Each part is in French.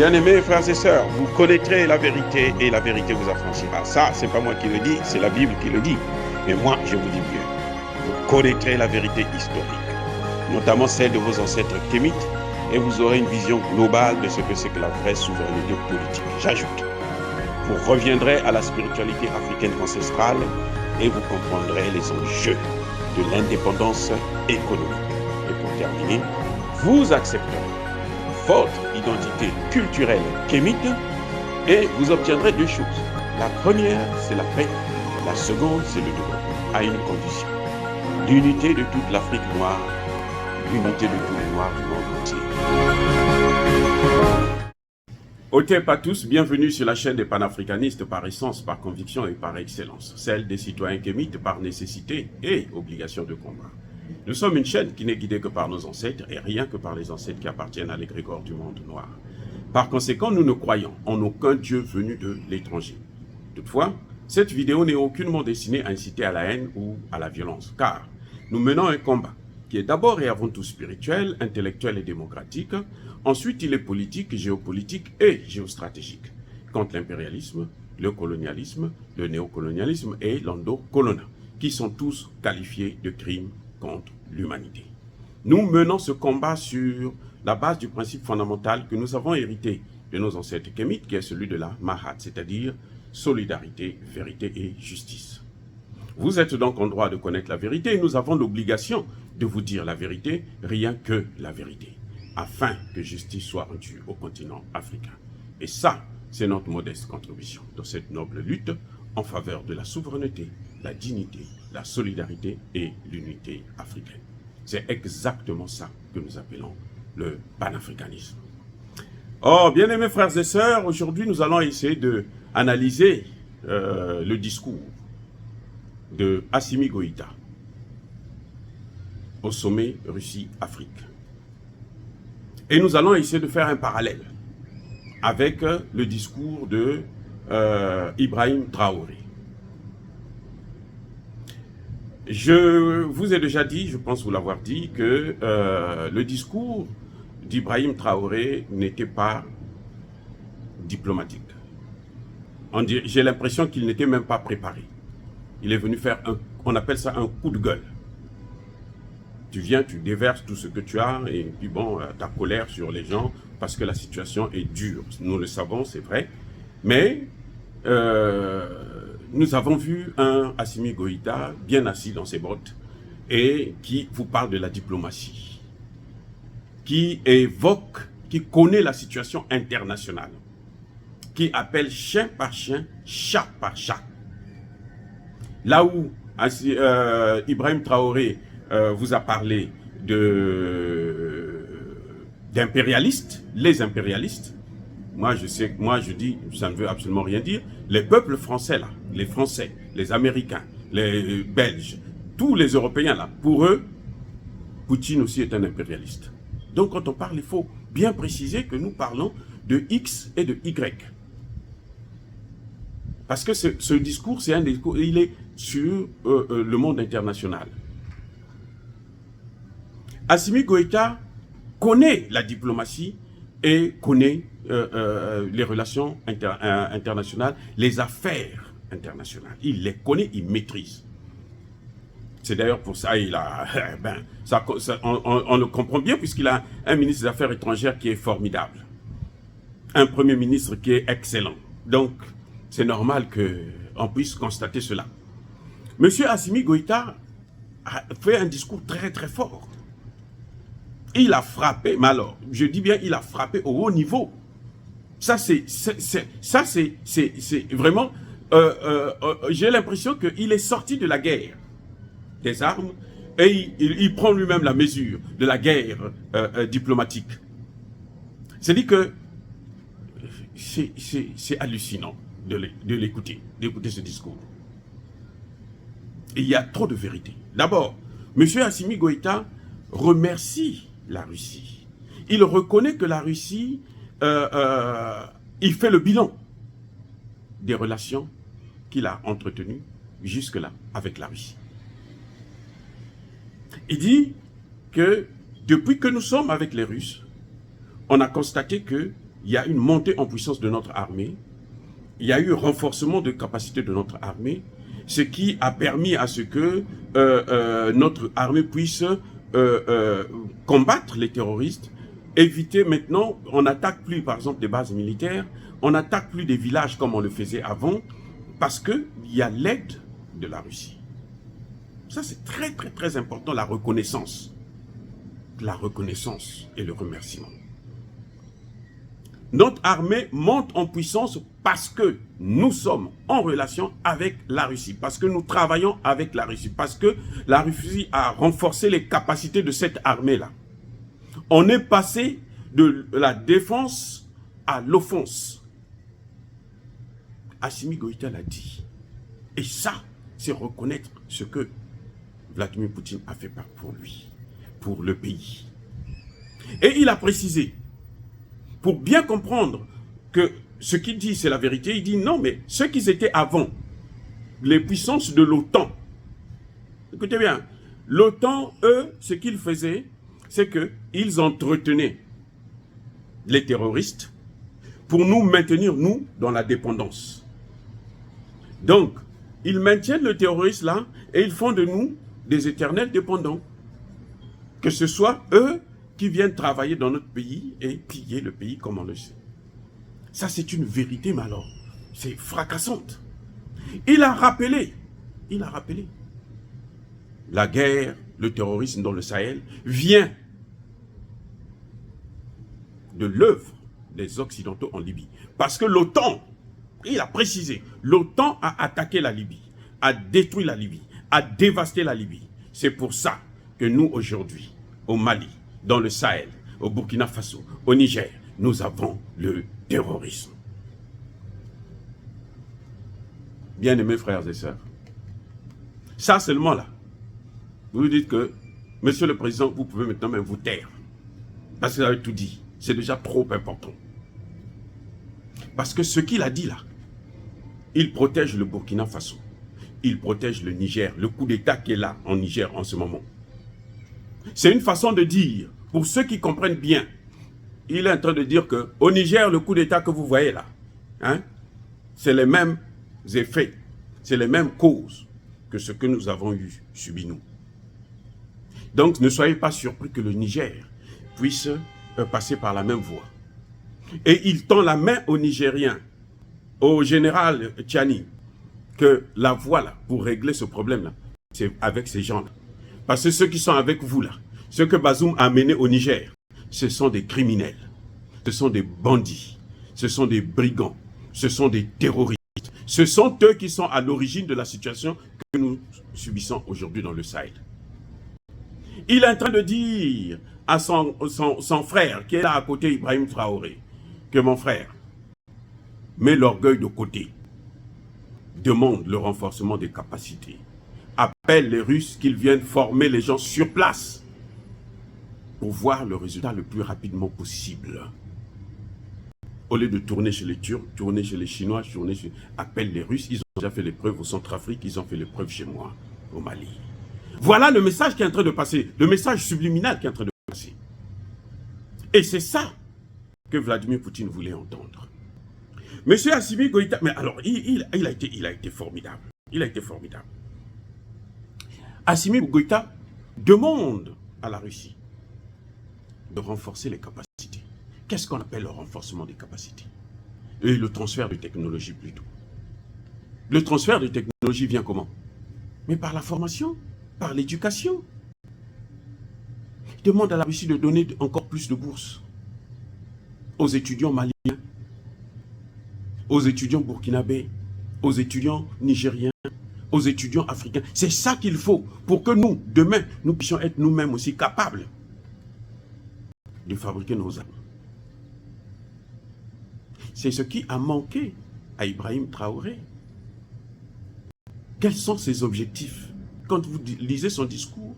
Bien-aimés frères et sœurs, vous connaîtrez la vérité et la vérité vous affranchira. Ça, c'est pas moi qui le dis, c'est la Bible qui le dit. Mais moi, je vous dis mieux. Vous connaîtrez la vérité historique, notamment celle de vos ancêtres kémites, et vous aurez une vision globale de ce que c'est que la vraie souveraineté politique. J'ajoute, vous reviendrez à la spiritualité africaine ancestrale et vous comprendrez les enjeux de l'indépendance économique. Et pour terminer, vous accepterez votre identité culturelle kémite et vous obtiendrez deux choses. La première, c'est la paix. La seconde, c'est le développement, à une condition. L'unité de toute l'Afrique noire, l'unité de tous les Noirs du monde entier. Otep à tous, bienvenue sur la chaîne des panafricanistes par essence, par conviction et par excellence. Celle des citoyens kémites par nécessité et obligation de combat. Nous sommes une chaîne qui n'est guidée que par nos ancêtres et rien que par les ancêtres qui appartiennent à l'égrégore du monde noir. Par conséquent, nous ne croyons en aucun Dieu venu de l'étranger. Toutefois, cette vidéo n'est aucunement destinée à inciter à la haine ou à la violence, car nous menons un combat qui est d'abord et avant tout spirituel, intellectuel et démocratique. Ensuite, il est politique, géopolitique et géostratégique, contre l'impérialisme, le colonialisme, le néocolonialisme et l'endocolona, qui sont tous qualifiés de crimes contre l'humanité. Nous menons ce combat sur la base du principe fondamental que nous avons hérité de nos ancêtres kémites, qui est celui de la Mahat, c'est-à-dire solidarité, vérité et justice. Vous êtes donc en droit de connaître la vérité et nous avons l'obligation de vous dire la vérité, rien que la vérité, afin que justice soit rendue au continent africain. Et ça, c'est notre modeste contribution dans cette noble lutte en faveur de la souveraineté, la dignité, la solidarité et l'unité africaine. C'est exactement ça que nous appelons le panafricanisme. Oh, bien-aimés frères et sœurs, aujourd'hui nous allons essayer d'analyser le discours de Assimi Goïta au sommet Russie-Afrique. Et nous allons essayer de faire un parallèle avec le discours de Ibrahim Traoré. Je vous ai déjà dit, je pense vous l'avoir dit, que le discours d'Ibrahim Traoré n'était pas diplomatique. J'ai l'impression qu'il n'était même pas préparé. Il est venu faire on appelle ça un coup de gueule. Tu viens, tu déverses tout ce que tu as et puis bon, ta colère sur les gens parce que la situation est dure. Nous le savons, c'est vrai. Mais nous avons vu un Assimi Goïta bien assis dans ses bottes et qui vous parle de la diplomatie, qui évoque, qui connaît la situation internationale, qui appelle chien par chien, chat par chat. Là où Ibrahim Traoré vous a parlé d'impérialistes, les impérialistes, moi je dis, ça ne veut absolument rien dire. Les peuples français là, les Français, les Américains, les Belges, tous les Européens là, pour eux, Poutine aussi est un impérialiste. Donc quand on parle, il faut bien préciser que nous parlons de X et de Y. Parce que ce discours, c'est un discours, il est sur le monde international. Assimi Goïta connaît la diplomatie et connaît les relations internationales, les affaires internationales. Il les connaît, il maîtrise. C'est d'ailleurs pour ça il a, on le comprend bien puisqu'il a un ministre des Affaires étrangères qui est formidable, un premier ministre qui est excellent. Donc c'est normal qu'on puisse constater cela. Monsieur Assimi Goïta a fait un discours très très fort. Il a frappé, mais alors, je dis bien, il a frappé au haut niveau. Ça, c'est vraiment... j'ai l'impression qu'il est sorti de la guerre des armes et il prend lui-même la mesure de la guerre diplomatique. C'est-à-dire que c'est hallucinant de l'écouter, d'écouter ce discours. Et il y a trop de vérité. D'abord, M. Assimi Goïta remercie la Russie. Il reconnaît que la Russie, il fait le bilan des relations qu'il a entretenues jusque-là avec la Russie. Il dit que depuis que nous sommes avec les Russes, on a constaté que il y a une montée en puissance de notre armée, il y a eu renforcement de capacité de notre armée, ce qui a permis à ce que notre armée puisse combattre les terroristes, éviter maintenant, on n'attaque plus par exemple des bases militaires, on n'attaque plus des villages comme on le faisait avant, parce qu'il y a l'aide de la Russie. Ça c'est très important, la reconnaissance. La reconnaissance et le remerciement. Notre armée monte en puissance parce que nous sommes en relation avec la Russie, parce que nous travaillons avec la Russie, parce que la Russie a renforcé les capacités de cette armée-là. On est passé de la défense à l'offense. Assimi Goïta l'a dit. Et ça, c'est reconnaître ce que Vladimir Poutine a fait pour lui, pour le pays. Et il a précisé, pour bien comprendre que ce qu'il dit c'est la vérité, il dit non, mais ceux qui étaient avant, les puissances de l'OTAN, écoutez bien, l'OTAN, eux, ce qu'ils faisaient, c'est qu'ils entretenaient les terroristes pour nous maintenir, nous, dans la dépendance. Donc, ils maintiennent le terroriste là et ils font de nous des éternels dépendants. Que ce soit eux qui viennent travailler dans notre pays et piller le pays comme on le sait. Ça, c'est une vérité, mais alors, c'est fracassante. Il a rappelé, la guerre, le terrorisme dans le Sahel vient de l'œuvre des Occidentaux en Libye. Parce que l'OTAN, il a précisé, l'OTAN a attaqué la Libye, a détruit la Libye, a dévasté la Libye. C'est pour ça que nous, aujourd'hui, au Mali, dans le Sahel, au Burkina Faso, au Niger, nous avons le terrorisme. Bien-aimés frères et sœurs, ça seulement là, vous dites que, Monsieur le Président, vous pouvez maintenant même vous taire. Parce que vous avez tout dit. C'est déjà trop important. Parce que ce qu'il a dit là, il protège le Burkina Faso. Il protège le Niger, le coup d'État qui est là en Niger en ce moment. C'est une façon de dire, pour ceux qui comprennent bien, il est en train de dire qu'au Niger, le coup d'État que vous voyez là, hein, c'est les mêmes effets, c'est les mêmes causes que ce que nous avons subi nous. Donc ne soyez pas surpris que le Niger puisse passer par la même voie. Et il tend la main aux Nigériens, au général Tchani, que la voie là, pour régler ce problème-là, c'est avec ces gens-là. Parce que ceux qui sont avec vous là, ceux que Bazoum a menés au Niger, ce sont des criminels, ce sont des bandits, ce sont des brigands, ce sont des terroristes. Ce sont eux qui sont à l'origine de la situation que nous subissons aujourd'hui dans le Sahel. Il est en train de dire à son frère, qui est là à côté, Ibrahim Traoré, que mon frère, mets l'orgueil de côté, demande le renforcement des capacités, appelle les Russes qu'ils viennent former les gens sur place pour voir le résultat le plus rapidement possible. Au lieu de tourner chez les Turcs, tourner chez les Chinois, appelle les Russes, ils ont déjà fait les preuves au Centrafrique, ils ont fait les preuves chez moi, au Mali. Voilà le message qui est en train de passer, le message subliminal qui est en train de passer. Et c'est ça que Vladimir Poutine voulait entendre. Monsieur Assimi Goïta, mais alors, il a été formidable. Il a été formidable. Assimi Goïta demande à la Russie de renforcer les capacités. Qu'est-ce qu'on appelle le renforcement des capacités? Et le transfert de technologie plutôt. Le transfert de technologie vient comment? Mais par la formation, par l'éducation. Il demande à la Russie de donner encore plus de bourses aux étudiants maliens, aux étudiants burkinabés, aux étudiants nigériens, aux étudiants africains. C'est ça qu'il faut pour que nous, demain, nous puissions être nous-mêmes aussi capables de fabriquer nos armes. C'est ce qui a manqué à Ibrahim Traoré. Quels sont ses objectifs? Quand vous lisez son discours,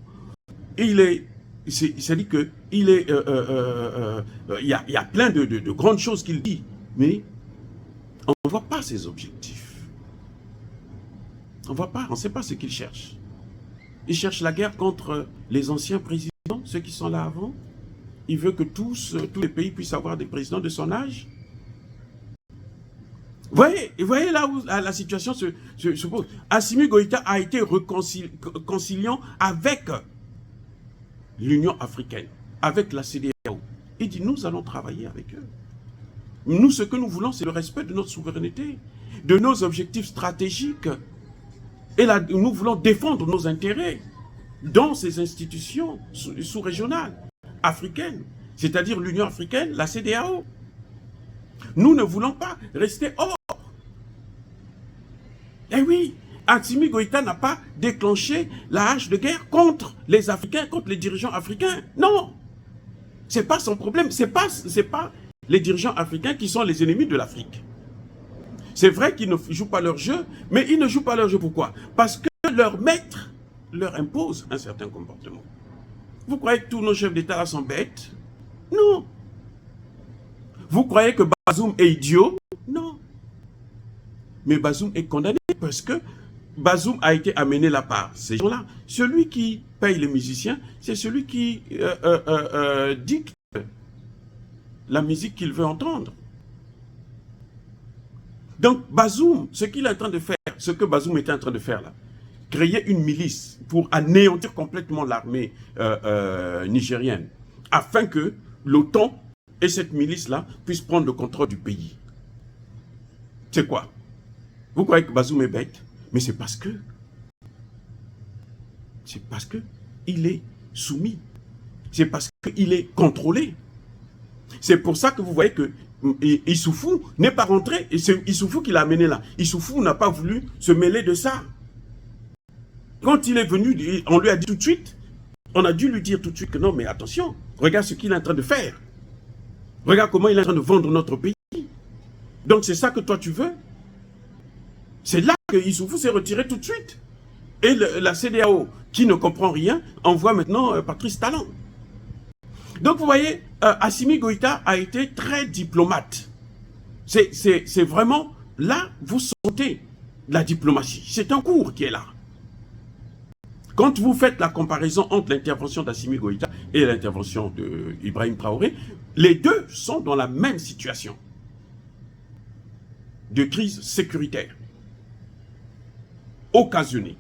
c'est-à-dire qu'il il y a plein de grandes choses qu'il dit, mais on ne voit pas ses objectifs. On ne voit pas, on ne sait pas ce qu'il cherche. Il cherche la guerre contre les anciens présidents, ceux qui sont là avant. Il veut que tous les pays puissent avoir des présidents de son âge. Vous voyez là où la situation se pose. Assimi Goïta a été réconciliant avec l'Union africaine, avec la CEDEAO. Il dit, nous allons travailler avec eux. Nous, ce que nous voulons, c'est le respect de notre souveraineté, de nos objectifs stratégiques. Et là, nous voulons défendre nos intérêts dans ces institutions sous-régionales, africaines, c'est-à-dire l'Union africaine, la CEDEAO. Nous ne voulons pas rester hors. Eh oui, Assimi Goïta n'a pas déclenché la hache de guerre contre les Africains, contre les dirigeants africains. Non, ce n'est pas son problème. Ce n'est pas les dirigeants africains qui sont les ennemis de l'Afrique. C'est vrai qu'ils ne jouent pas leur jeu, mais ils ne jouent pas leur jeu. Pourquoi? Parce que leur maître leur impose un certain comportement. Vous croyez que tous nos chefs d'État sont bêtes? Non. Vous croyez que Bazoum est idiot? Non. Mais Bazoum est condamné parce que Bazoum a été amené là par ces gens-là. Celui qui paye les musiciens, c'est celui qui dicte la musique qu'il veut entendre. Donc Bazoum, ce qu'il est en train de faire, ce que Bazoum était en train de faire là, créer une milice pour anéantir complètement l'armée nigérienne, afin que l'OTAN et cette milice-là puissent prendre le contrôle du pays. C'est quoi? Vous croyez que Bazoum est bête? Mais c'est parce que il est soumis. C'est parce qu'il est contrôlé. C'est pour ça que vous voyez que Issoufou n'est pas rentré. Et c'est Issoufou qui l'a amené là. Issoufou n'a pas voulu se mêler de ça. Quand il est venu, on lui a dit tout de suite, on a dû lui dire tout de suite que non, mais attention, regarde ce qu'il est en train de faire. Regarde comment il est en train de vendre notre pays. Donc c'est ça que toi tu veux? C'est là que Issoufou s'est retiré tout de suite. Et la CEDEAO, qui ne comprend rien, envoie maintenant Patrice Talon. Donc vous voyez, Assimi Goïta a été très diplomate. C'est vraiment, là, vous sentez la diplomatie. C'est un cours qui est là. Quand vous faites la comparaison entre l'intervention d'Assimi Goïta et l'intervention d'Ibrahim Traoré, les deux sont dans la même situation de crise sécuritaire. Occasionnée,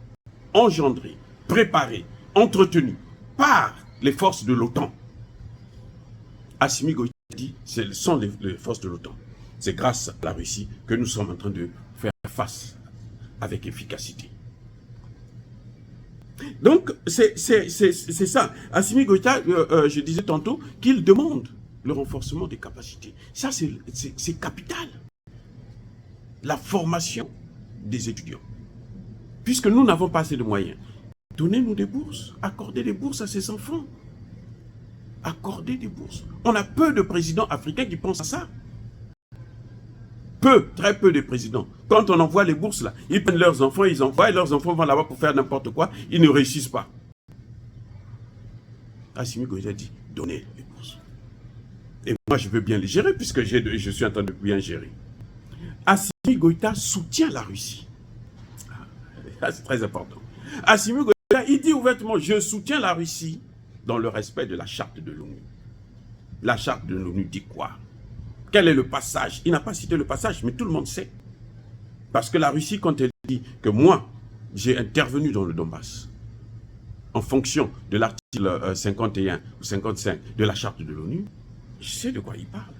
engendrée, préparée, entretenue par les forces de l'OTAN. Assimi Goïta dit, ce sont les forces de l'OTAN. C'est grâce à la Russie que nous sommes en train de faire face avec efficacité. Donc, c'est ça. Assimi Goïta, je disais tantôt, qu'il demande le renforcement des capacités. Ça, c'est capital. La formation des étudiants. Puisque nous n'avons pas assez de moyens, donnez-nous des bourses, accordez des bourses à ces enfants. Accordez des bourses. On a peu de présidents africains qui pensent à ça. Peu, très peu de présidents. Quand on envoie les bourses là, ils prennent leurs enfants, ils envoient, et leurs enfants vont là-bas pour faire n'importe quoi, ils ne réussissent pas. Assimi Goïta dit, donnez les bourses. Et moi je veux bien les gérer, puisque je suis en train de bien gérer. Assimi Goïta soutient la Russie. C'est très important. Assimi Goïta, il dit ouvertement, je soutiens la Russie dans le respect de la charte de l'ONU. La charte de l'ONU dit quoi? Quel est le passage? Il n'a pas cité le passage, mais tout le monde sait. Parce que la Russie, quand elle dit que moi, j'ai intervenu dans le Donbass, en fonction de l'article 51 ou 55 de la charte de l'ONU, je sais de quoi il parle.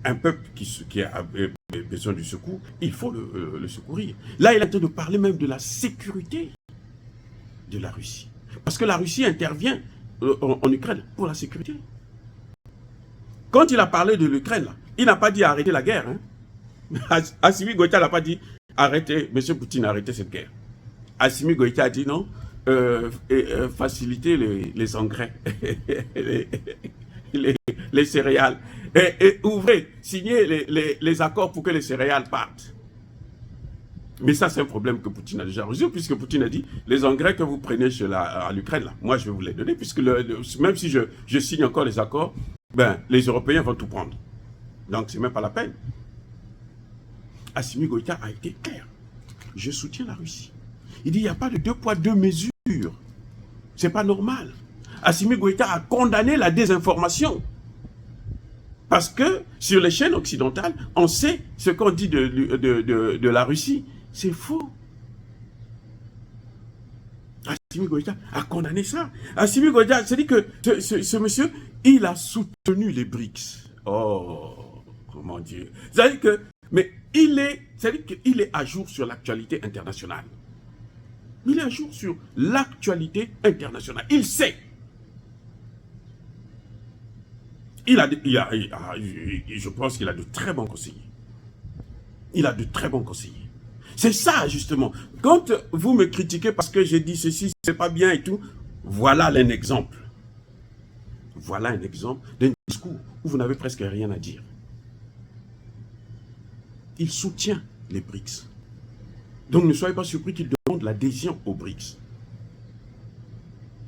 Un peuple qui a besoin du secours, il faut le secourir. Là, il est en train de parler même de la sécurité de la Russie. Parce que la Russie intervient en Ukraine pour la sécurité. Quand il a parlé de l'Ukraine, il n'a pas dit arrêter la guerre. Hein. Assimi Goïta n'a pas dit arrêtez, M. Poutine, arrêtez cette guerre. Assimi Goïta a dit non, faciliter les engrais, les céréales. Et ouvrez, signez les accords pour que les céréales partent. Mais ça, c'est un problème que Poutine a déjà résolu, puisque Poutine a dit, les engrais que vous prenez à l'Ukraine, moi, je vais vous les donner, puisque même si je signe encore les accords, ben, les Européens vont tout prendre. Donc, c'est même pas la peine. Assimi Goïta a été clair. Je soutiens la Russie. Il dit, il n'y a pas de 2 poids, 2 mesures. C'est pas normal. Assimi Goïta a condamné la désinformation. Parce que sur les chaînes occidentales, on sait ce qu'on dit de la Russie. C'est faux. Assimi Goïta a condamné ça. Assimi Goïta, c'est-à-dire que ce monsieur, il a soutenu les BRICS. Oh, comment dire. C'est-à-dire que, mais c'est-à-dire qu'il est à jour sur l'actualité internationale. Il est à jour sur l'actualité internationale. Il sait. Je pense qu'il a de très bons conseillers. Il a de très bons conseillers. C'est ça, justement. Quand vous me critiquez parce que j'ai dit ceci, c'est pas bien et tout, voilà un exemple. Voilà un exemple d'un discours où vous n'avez presque rien à dire. Il soutient les BRICS. Donc ne soyez pas surpris qu'il demande l'adhésion aux BRICS.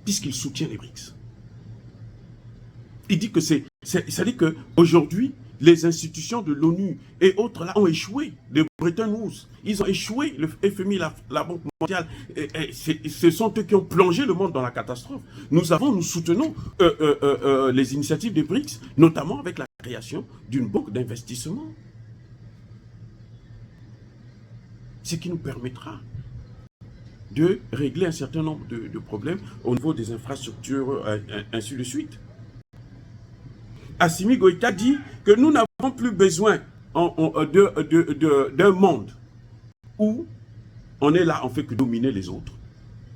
Puisqu'il soutient les BRICS. Il dit que ça dit qu'aujourd'hui, les institutions de l'ONU et autres là ont échoué. Les Bretton Woods, ils ont échoué. Le FMI, la Banque mondiale, ce sont eux qui ont plongé le monde dans la catastrophe. Nous soutenons les initiatives des BRICS, notamment avec la création d'une banque d'investissement. Ce qui nous permettra de régler un certain nombre de problèmes au niveau des infrastructures, ainsi de suite. Assimi Goïta dit que nous n'avons plus besoin d'un monde où on est là, on ne fait que dominer les autres,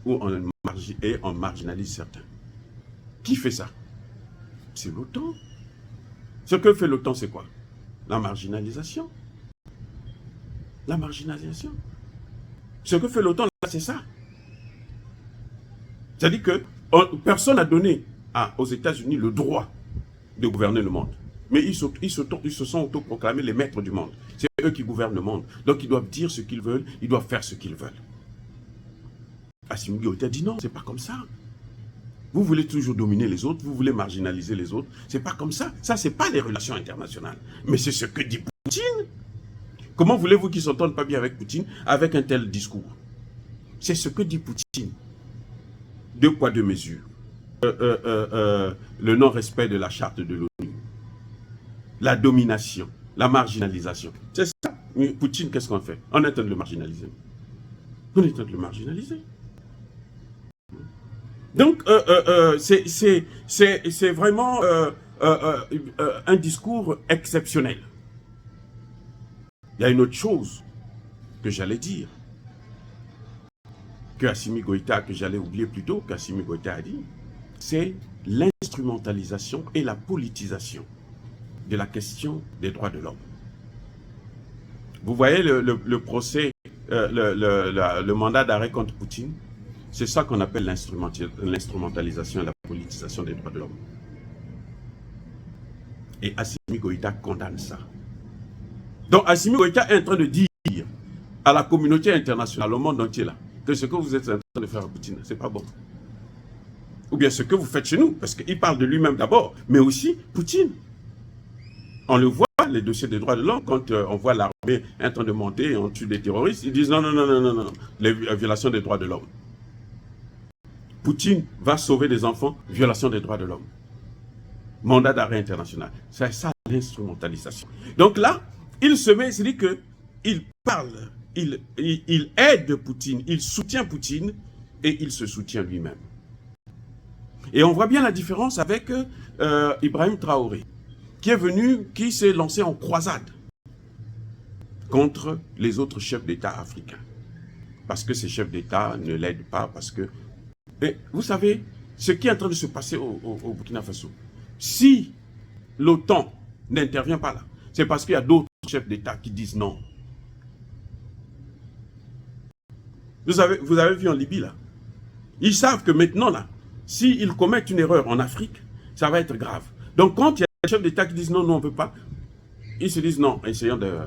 où on marginalise certains. Qui fait ça? C'est l'OTAN. Ce que fait l'OTAN, c'est quoi? La marginalisation. La marginalisation. Ce que fait l'OTAN, c'est ça. C'est-à-dire que personne n'a donné aux États-Unis le droit de gouverner le monde. Mais ils se sont autoproclamés les maîtres du monde. C'est eux qui gouvernent le monde. Donc ils doivent dire ce qu'ils veulent, ils doivent faire ce qu'ils veulent. Assimi Goïta dit non, c'est pas comme ça. Vous voulez toujours dominer les autres, vous voulez marginaliser les autres. C'est pas comme ça. Ça, c'est pas les relations internationales. Mais c'est ce que dit Poutine. Comment voulez-vous qu'ils s'entendent pas bien avec Poutine avec un tel discours? C'est ce que dit Poutine. Deux poids, deux mesures. Le non-respect de la charte de l'ONU, la domination, la marginalisation. C'est ça. Mais Poutine, qu'est-ce qu'on fait? On est en train de le marginaliser. On est en train de le marginaliser. Donc, c'est vraiment un discours exceptionnel. Il y a une autre chose que j'allais dire, que Assimi Goïta, que j'allais oublier plus tôt, qu'Assimi Goïta a dit, c'est l'instrumentalisation et la politisation de la question des droits de l'homme. Vous voyez le procès, le mandat d'arrêt contre Poutine, c'est ça qu'on appelle l'instrumentalisation et la politisation des droits de l'homme. Et Assimi Goïta condamne ça. Donc Assimi Goïta est en train de dire à la communauté internationale, au monde entier là, que ce que vous êtes en train de faire à Poutine, c'est pas bon. Ou bien ce que vous faites chez nous, parce qu'il parle de lui-même d'abord, mais aussi Poutine. On le voit, les dossiers des droits de l'homme, quand on voit l'armée en train de monter, on tue des terroristes, ils disent non, non, non, non, non, non, les violations des droits de l'homme. Poutine va sauver des enfants, violation des droits de l'homme. Mandat d'arrêt international. C'est ça l'instrumentalisation. Donc là, il se met, c'est-à-dire qu'il parle, il aide Poutine, il soutient Poutine et il se soutient lui-même. Et on voit bien la différence avec Ibrahim Traoré, qui est venu, qui s'est lancé en croisade contre les autres chefs d'État africains. Parce que ces chefs d'État ne l'aident pas, parce que... Et vous savez, ce qui est en train de se passer au Burkina Faso, si l'OTAN n'intervient pas là, c'est parce qu'il y a d'autres chefs d'État qui disent non. Vous avez vu en Libye là, ils savent que maintenant là, s'ils commettent une erreur en Afrique, ça va être grave. Donc quand il y a des chefs d'État qui disent non, non, on ne veut pas, ils se disent non,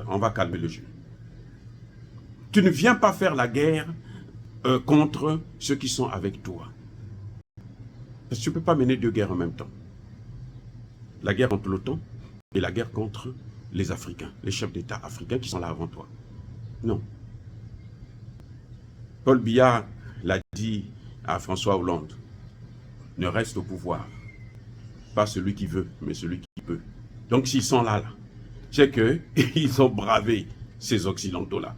on va calmer le jeu. Tu ne viens pas faire la guerre contre ceux qui sont avec toi. Parce que tu ne peux pas mener deux guerres en même temps. La guerre contre l'OTAN et la guerre contre les Africains, les chefs d'État africains qui sont là avant toi. Non. Paul Biya l'a dit à François Hollande, ne reste au pouvoir, pas celui qui veut, mais celui qui peut. Donc s'ils sont là, c'est qu'ils ont bravé ces Occidentaux-là.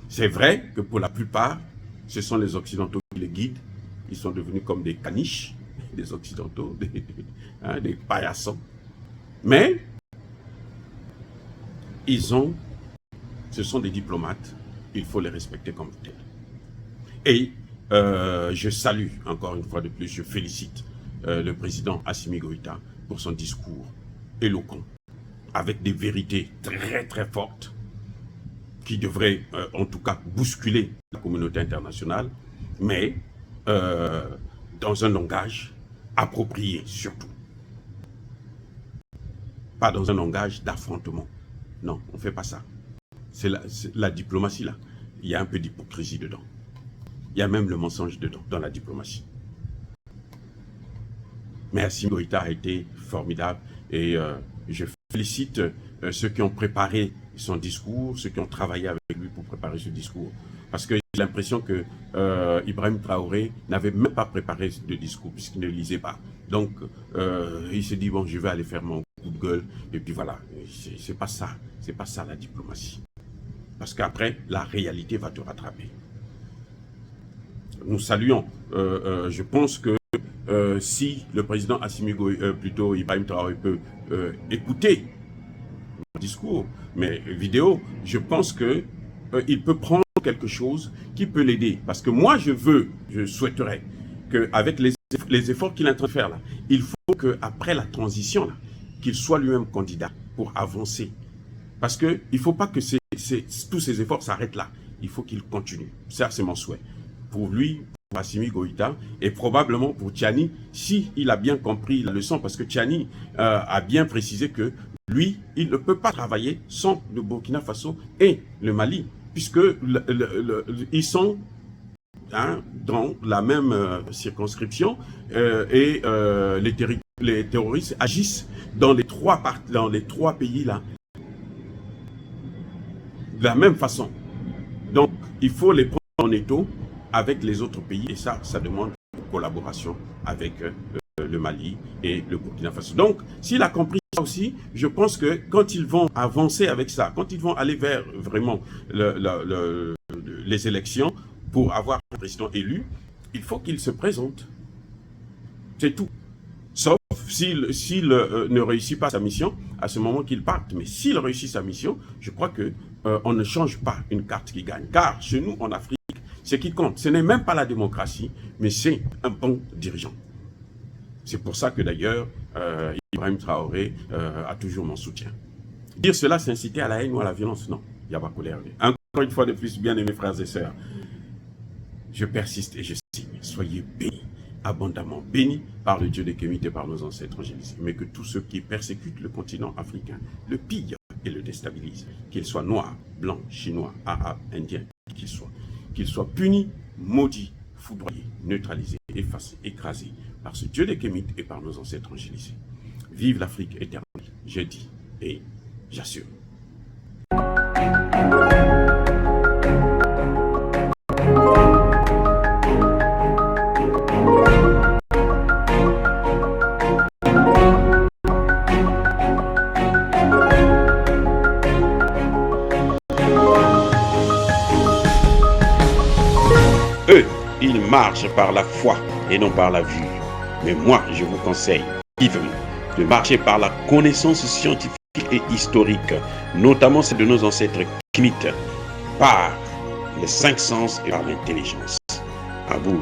C'est vrai que pour la plupart, ce sont les Occidentaux qui les guident. Ils sont devenus comme des caniches, des Occidentaux, des paillassons. Mais ce sont des diplomates, il faut les respecter comme tels. Et je salue, encore une fois de plus, je félicite le président Assimi Goïta pour son discours éloquent, avec des vérités très très fortes, qui devraient en tout cas bousculer la communauté internationale, mais dans un langage approprié surtout. Pas dans un langage d'affrontement. Non, on ne fait pas ça. C'est la diplomatie là. Il y a un peu d'hypocrisie dedans. Il y a même le mensonge dedans, dans la diplomatie. Mais Assimi Goïta a été formidable et je félicite ceux qui ont préparé son discours, ceux qui ont travaillé avec lui pour préparer ce discours. Parce que j'ai l'impression que Ibrahim Traoré n'avait même pas préparé de discours puisqu'il ne lisait pas. Donc il s'est dit, bon, je vais aller faire mon coup de gueule et puis voilà. C'est pas ça la diplomatie. Parce qu'après, la réalité va te rattraper. Nous saluons, je pense que si le président Assimi Goïta, plutôt Ibrahim Traoré peut écouter mon discours, mes vidéos, je pense qu'il peut prendre quelque chose qui peut l'aider. Parce que moi, je souhaiterais qu'avec les efforts qu'il est en train de faire là, il faut qu'après la transition, qu'il soit lui-même candidat pour avancer. Parce qu'il ne faut pas que tous ces efforts s'arrêtent là. Il faut qu'il continue. Ça, c'est mon souhait. Pour lui, pour Assimi Goïta, et probablement pour Tchani, s'il a bien compris la leçon, parce que Tchani a bien précisé que lui, il ne peut pas travailler sans le Burkina Faso et le Mali, puisque ils sont dans la même circonscription et les terroristes agissent dans les trois pays là de la même façon. Donc, il faut les prendre en étau avec les autres pays et ça demande une collaboration avec le Mali et le Burkina Faso. Donc, s'il a compris ça aussi, je pense que quand ils vont avancer avec ça, quand ils vont aller vers vraiment les élections pour avoir un président élu, il faut qu'il se présente. C'est tout. Sauf s'il ne réussit pas sa mission, à ce moment qu'il parte. Mais s'il réussit sa mission, je crois qu'on ne change pas une carte qui gagne. Car chez nous, en Afrique, ce qui compte, ce n'est même pas la démocratie, mais c'est un bon dirigeant. C'est pour ça que d'ailleurs, Ibrahim Traoré a toujours mon soutien. Dire cela, c'est inciter à la haine ou à la violence. Non, il n'y a pas colère. Encore une fois de plus, bien aimés frères et sœurs, je persiste et je signe. Soyez bénis, abondamment bénis par le Dieu des Kémites et par nos ancêtres angélisés. Mais que tous ceux qui persécutent le continent africain le pillent et le déstabilisent, qu'ils soient noirs, blancs, chinois, arabes, indiens, qu'ils soient punis, maudits, foudroyés, neutralisés, effacés, écrasés par ce Dieu des Kémites et par nos ancêtres angélisés. Vive l'Afrique éternelle, je dis et j'assure. Eux, ils marchent par la foi et non par la vue. Mais moi, je vous conseille vivement de marcher par la connaissance scientifique et historique, notamment celle de nos ancêtres kémites, par les 5 sens et par l'intelligence. À vous.